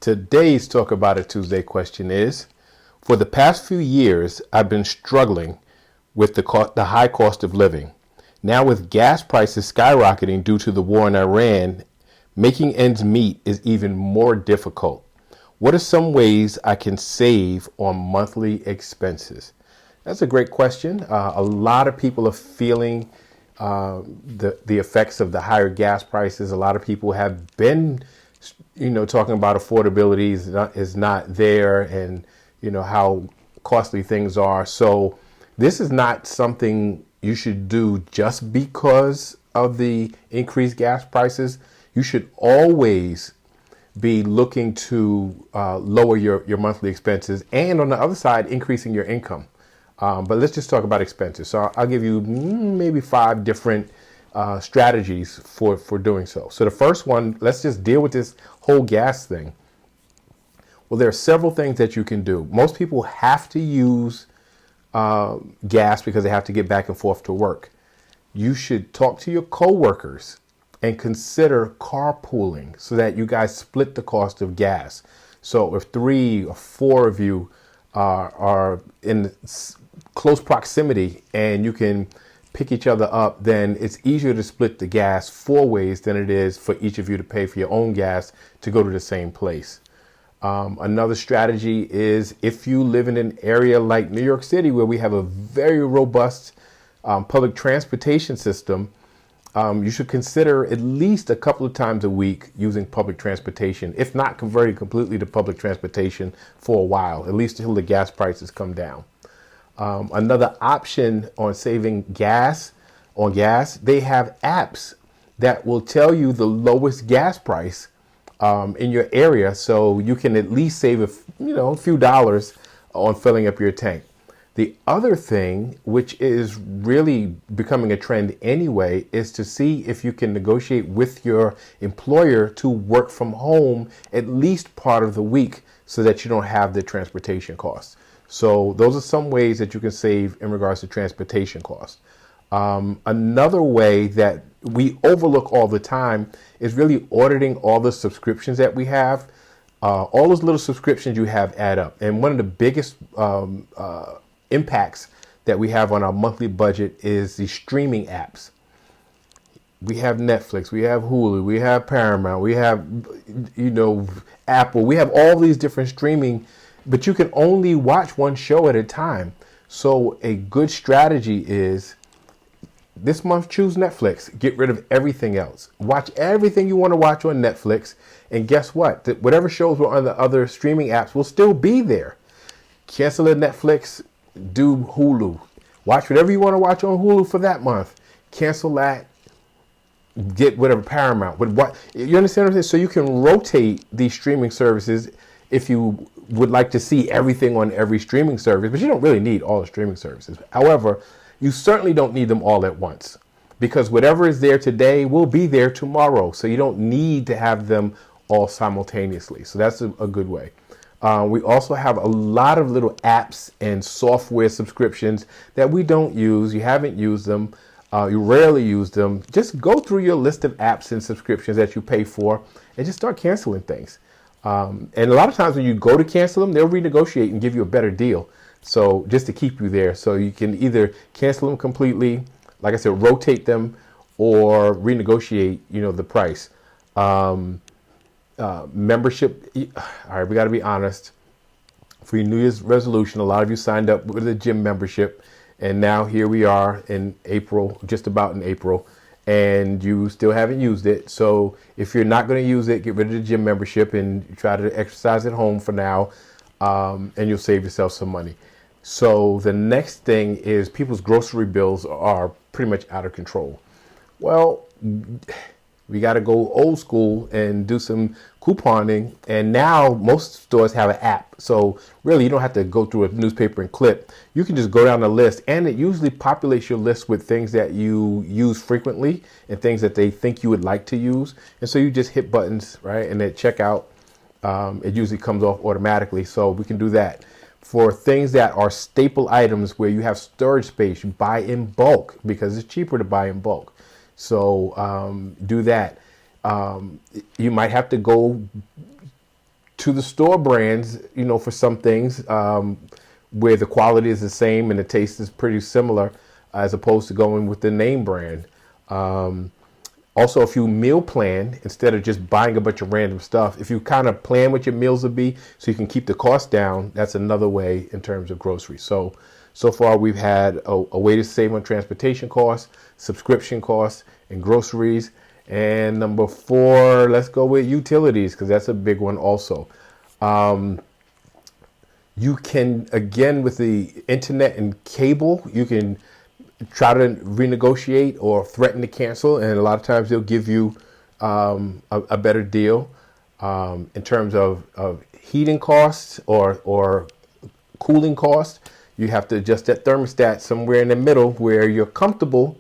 Today's Talk About It Tuesday question is, for the past few years, I've been struggling with the high cost of living. Now with gas prices skyrocketing due to the war in Iran, making ends meet is even more difficult. What are some ways I can save on monthly expenses? That's a great question. A lot of people are feeling the effects of the higher gas prices. A lot of people have been talking about affordability is not there, and how costly things are. So this is not something you should do just because of the increased gas prices. You should always be looking to lower your monthly expenses, and on the other side, increasing your income. But let's just talk about expenses. So I'll give you maybe 5 different strategies for doing so. So the first one, let's just deal with this whole gas thing. Well, there are several things that you can do. Most people have to use gas because they have to get back and forth to work. You should talk to your coworkers and consider carpooling so that you guys split the cost of gas. So if 3 or 4 of you are in close proximity and you can pick each other up, then it's easier to split the gas 4 ways than it is for each of you to pay for your own gas to go to the same place. Another strategy is if you live in an area like New York City, where we have a very robust public transportation system, you should consider at least a couple of times a week using public transportation, if not converting completely to public transportation for a while, at least until the gas prices come down. Another option on saving gas, they have apps that will tell you the lowest gas price in your area, so you can at least save a few dollars on filling up your tank. The other thing, which is really becoming a trend anyway, is to see if you can negotiate with your employer to work from home at least part of the week so that you don't have the transportation costs. So those are some ways that you can save in regards to transportation costs. Another way that we overlook all the time is really auditing all the subscriptions that we have. All those little subscriptions you have add up. And one of the biggest impacts that we have on our monthly budget is the streaming apps. We have Netflix, we have Hulu, we have Paramount, we have Apple, we have all these different streaming, but you can only watch one show at a time. So a good strategy is this month choose Netflix, get rid of everything else. Watch everything you want to watch on Netflix, and guess what? Whatever shows were on the other streaming apps will still be there. Cancel the Netflix, do Hulu. Watch whatever you want to watch on Hulu for that month. Cancel that, get whatever Paramount. You understand what I'm saying? So you can rotate these streaming services if you would like to see everything on every streaming service, but you don't really need all the streaming services. However, you certainly don't need them all at once, because whatever is there today will be there tomorrow. So you don't need to have them all simultaneously. So that's a good way. We also have a lot of little apps and software subscriptions that we don't use. You haven't used them. You rarely use them. Just go through your list of apps and subscriptions that you pay for and just start canceling things. And a lot of times when you go to cancel them, they'll renegotiate and give you a better deal. So just to keep you there, so you can either cancel them completely, like I said, rotate them, or renegotiate, the price. Membership. All right, we got to be honest. For your New Year's resolution, a lot of you signed up with a gym membership, and now here we are in April, just about in April, and you still haven't used it. So if you're not going to use it, get rid of the gym membership and try to exercise at home for now, and you'll save yourself some money. So the next thing is people's grocery bills are pretty much out of control. Well, we got to go old school and do some couponing. And now most stores have an app. So really, you don't have to go through a newspaper and clip. You can just go down the list, and it usually populates your list with things that you use frequently and things that they think you would like to use. And so you just hit buttons, right? And at checkout, it usually comes off automatically. So we can do that. For things that are staple items where you have storage space, you buy in bulk because it's cheaper to buy in bulk. So do that. You might have to go to the store brands, for some things, where the quality is the same and the taste is pretty similar, as opposed to going with the name brand. Also, if you meal plan, instead of just buying a bunch of random stuff, if you kind of plan what your meals will be so you can keep the cost down, that's another way in terms of groceries. So far we've had a way to save on transportation costs, subscription costs, and groceries. And number 4, let's go with utilities, because that's a big one also. You can, again, with the internet and cable, you can try to renegotiate or threaten to cancel, and a lot of times they'll give you a better deal. In terms of heating costs or cooling costs, you have to adjust that thermostat somewhere in the middle where you're comfortable,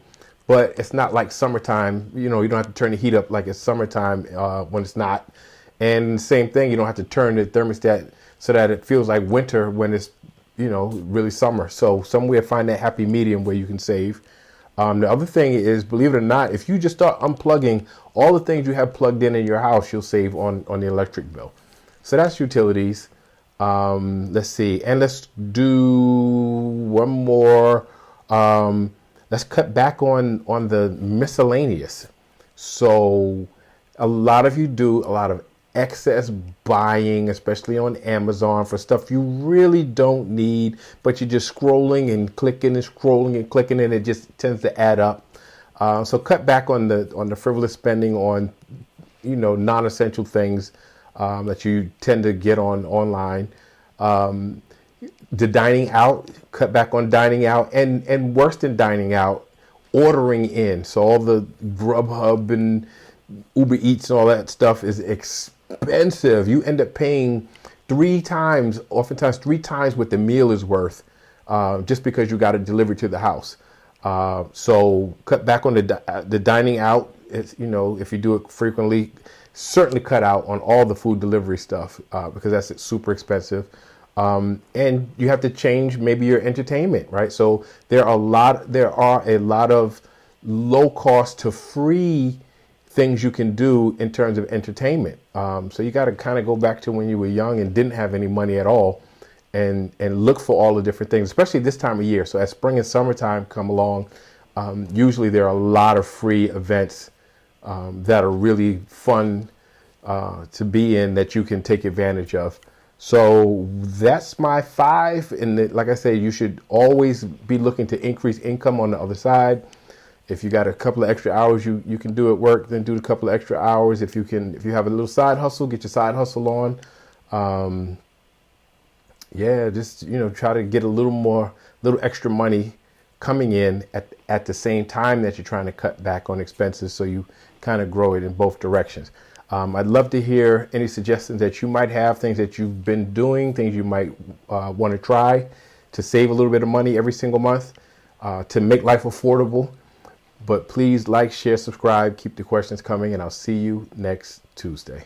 but it's not like summertime. You don't have to turn the heat up like it's summertime when it's not. And same thing, you don't have to turn the thermostat so that it feels like winter when it's really summer. So somewhere find that happy medium where you can save. The other thing is, believe it or not, if you just start unplugging all the things you have plugged in your house, you'll save on the electric bill. So that's utilities. Let's see. And let's do one more. Let's cut back on the miscellaneous. So a lot of you do a lot of excess buying, especially on Amazon, for stuff you really don't need, but you're just scrolling and clicking and scrolling and clicking, and it just tends to add up. So cut back on the frivolous spending on non-essential things that you tend to get online. The dining out, cut back on dining out, and worse than dining out, ordering in. So all the Grubhub and Uber Eats and all that stuff is expensive. You end up paying oftentimes three times what the meal is worth, just because you got it delivered to the house. So cut back on the dining out. If you do it frequently, certainly cut out on all the food delivery stuff, because that's super expensive. And you have to change maybe your entertainment, right? So there are a lot of low cost to free things you can do in terms of entertainment. So you got to kind of go back to when you were young and didn't have any money at all, and look for all the different things, especially this time of year. So as spring and summertime come along, usually there are a lot of free events that are really fun to be in, that you can take advantage of. So that's my 5. And like I say, you should always be looking to increase income on the other side. If you got a couple of extra hours you can do at work, then do a couple of extra hours. If you have a little side hustle, get your side hustle on. Just try to get a little extra money coming in at the same time that you're trying to cut back on expenses, so you kind of grow it in both directions. I'd love to hear any suggestions that you might have, things that you've been doing, things you might want to try to save a little bit of money every single month, to make life affordable. But please like, share, subscribe, keep the questions coming, and I'll see you next Tuesday.